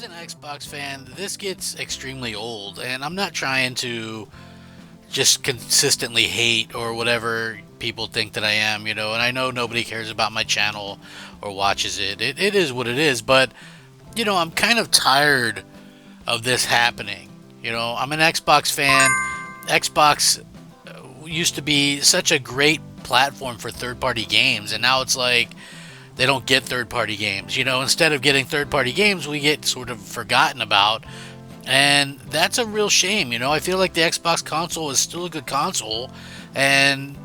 an Xbox fan, this gets extremely old, and I'm not trying to just consistently hate or whatever people think that I am, and I know nobody cares about my channel or watches it. It is what it is, but, I'm kind of tired of this happening. I'm an Xbox fan. Xbox used to be such a great platform for third party games, and now it's like they don't get third party games. Instead of getting third party games, we get sort of forgotten about. And that's a real shame. I feel like the Xbox console is still a good console, and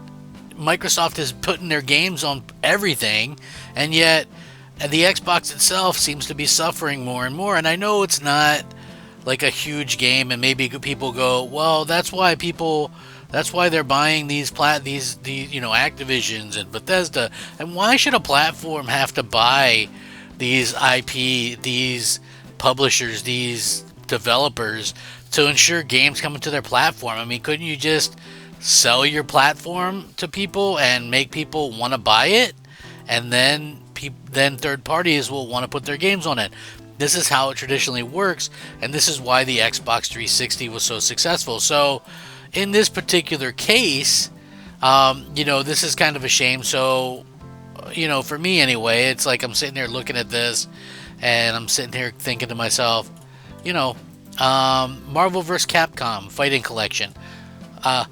Microsoft is putting their games on everything, and yet the Xbox itself seems to be suffering more and more. And I know it's not like a huge game, and maybe people go, well, that's why they're buying these Activisions and Bethesda. And why should a platform have to buy these IP, these publishers, these developers to ensure games come into their platform? I mean, couldn't you just sell your platform to people and make people want to buy it, and then third parties will want to put their games on it? This is how it traditionally works, and this is why the Xbox 360 was so successful. So, in this particular case, this is kind of a shame. So, for me anyway, it's like I'm sitting there looking at this, and I'm sitting here thinking to myself, Marvel vs. Capcom Fighting Collection. I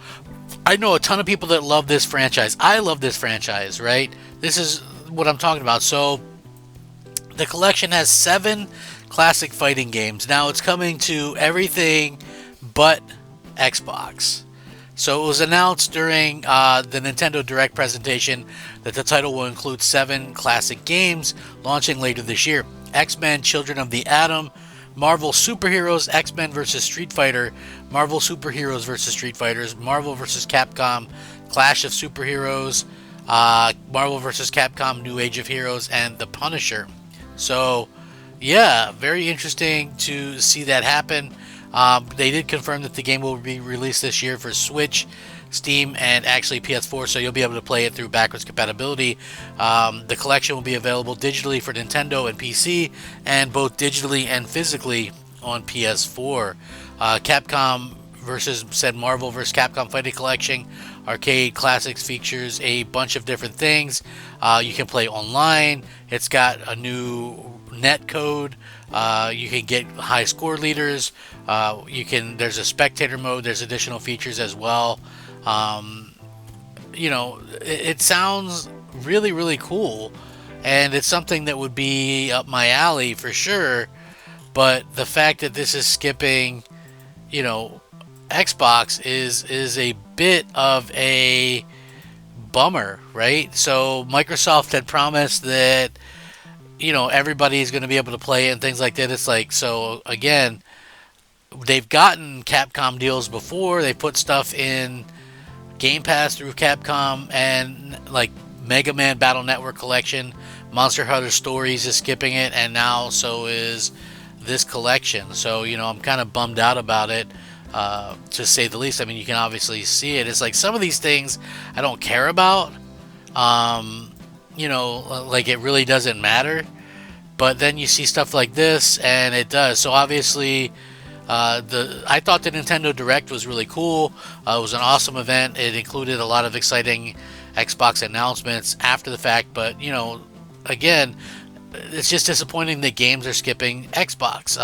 know a ton of people that love this franchise. I love this franchise, right? This is what I'm talking about. So, the collection has 7 classic fighting games. Now, it's coming to everything but Xbox. So it was announced during the Nintendo Direct presentation that the title will include 7 classic games launching later this year. X-Men Children of the Atom, Marvel Superheroes, X-Men vs. Street Fighter, Marvel Superheroes vs. Street Fighters, Marvel vs. Capcom, Clash of Superheroes, Marvel vs. Capcom New Age of Heroes, and The Punisher. So, yeah, very interesting to see that happen. They did confirm that the game will be released this year for Switch, Steam, and actually PS4, so you'll be able to play it through backwards compatibility. The collection will be available digitally for Nintendo and PC, and both digitally and physically on PS4. Capcom said Marvel vs. Capcom Fighting Collection Arcade Classics features a bunch of different things. You can play online. It's got a new net code. You can get high score leaders. There's a spectator mode. There's additional features as well. It sounds really, really cool, and it's something that would be up my alley for sure. But the fact that this is skipping, Xbox is a bit of a bummer, right? So Microsoft had promised that everybody's going to be able to play it and things like that. It's like, so again, they've gotten Capcom deals before. They put stuff in Game Pass through Capcom, and like Mega Man Battle Network Collection, Monster Hunter Stories is skipping it, and now so is this collection. So I'm kind of bummed out about it, to say the least. I mean, you can obviously see it. It's like some of these things I don't care about. Like it really doesn't matter. But then you see stuff like this, and it does. So obviously, I thought the Nintendo Direct was really cool. It was an awesome event. It included a lot of exciting Xbox announcements after the fact. But again, it's just disappointing that games are skipping Xbox.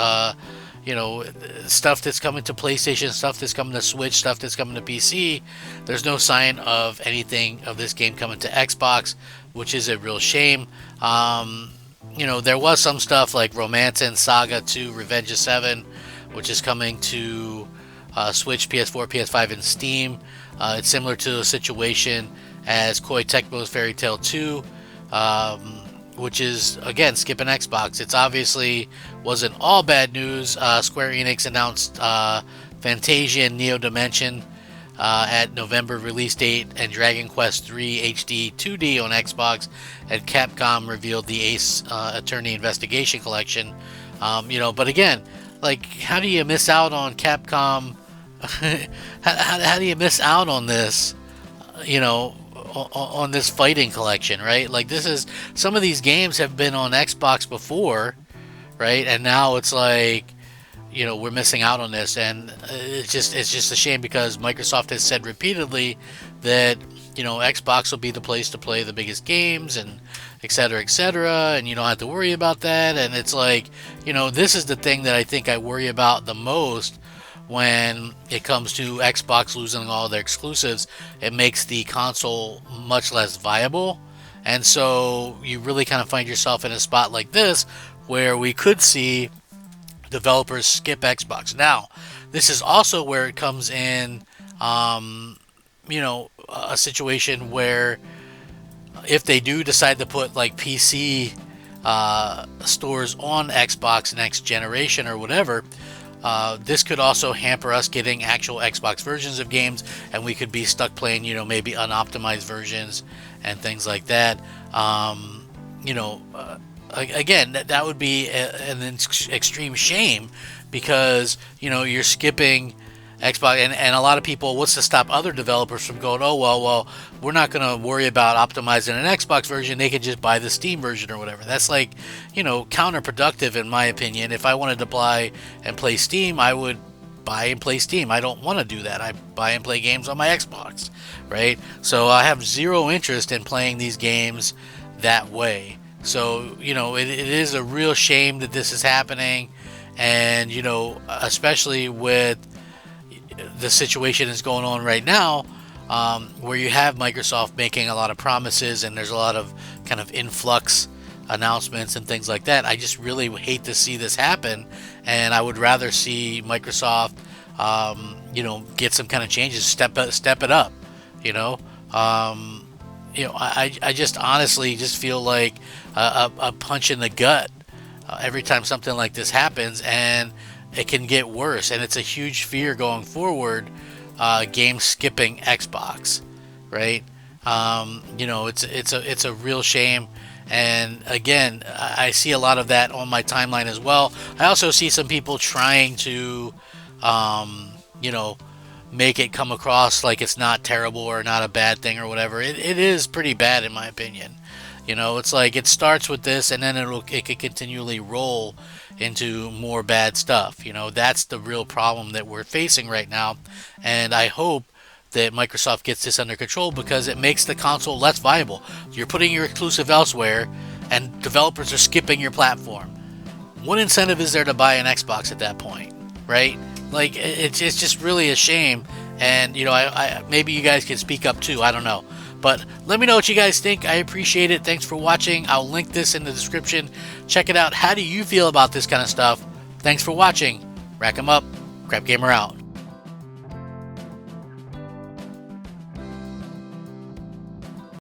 Stuff that's coming to PlayStation, stuff that's coming to Switch, stuff that's coming to PC. There's no sign of anything of this game coming to Xbox, which is a real shame. There was some stuff like Romance and Saga 2 Revenge of 7, which is coming to Switch, PS4, PS5, and Steam. It's similar to a situation as Koei Tecmo's Fairy Tail 2, which is, again, skipping Xbox. It's obviously wasn't all bad news. Square Enix announced Fantasia and Neo Dimension at November release date, and Dragon Quest III HD 2D on Xbox, and Capcom revealed the Ace Attorney Investigation Collection. But again, like, how do you miss out on Capcom? how do you miss out on this? On this fighting collection, right? Like, this is, some of these games have been on Xbox before, right? And now it's like, we're missing out on this, and it's just a shame because Microsoft has said repeatedly that Xbox will be the place to play the biggest games and et cetera, and you don't have to worry about that. And it's like, this is the thing that I think I worry about the most when it comes to Xbox losing all their exclusives. It makes the console much less viable, and so you really kind of find yourself in a spot like this where we could see developers skip Xbox. Now, this is also where it comes in, a situation where if they do decide to put like PC stores on Xbox next generation or whatever, this could also hamper us getting actual Xbox versions of games, and we could be stuck playing, maybe unoptimized versions and things like that. Again, that would be an extreme shame because you're skipping Xbox, and a lot of people, what's to stop other developers from going, oh well, we're not going to worry about optimizing an Xbox version, they can just buy the Steam version or whatever. That's like counterproductive in my opinion. If I wanted to buy and play Steam, I would buy and play Steam. I don't want to do that. I buy and play games on my Xbox, right? So I have zero interest in playing these games that way. So it is a real shame that this is happening, and especially with the situation that's going on right now, where you have Microsoft making a lot of promises and there's a lot of kind of influx announcements and things like that. I just really hate to see this happen, and I would rather see Microsoft, get some kind of changes, step it up. I just honestly just feel like a punch in the gut every time something like this happens, and it can get worse, and it's a huge fear going forward. Game skipping Xbox, right? It's a real shame, and again, I see a lot of that on my timeline as well. I also see some people trying to, make it come across like it's not terrible or not a bad thing or whatever. It is pretty bad in my opinion. It's like it starts with this, and then it could continually roll into more bad stuff. That's the real problem that we're facing right now, and I hope that Microsoft gets this under control because it makes the console less viable. You're putting your exclusive elsewhere, and developers are skipping your platform. What incentive is there to buy an Xbox at that point, right? Like it's just really a shame, and I maybe you guys can speak up too. I don't know. But let me know what you guys think. I appreciate it. Thanks for watching. I'll link this in the description. Check it out. How do you feel about this kind of stuff? Thanks for watching. Rack 'em up. Crap Gamer out.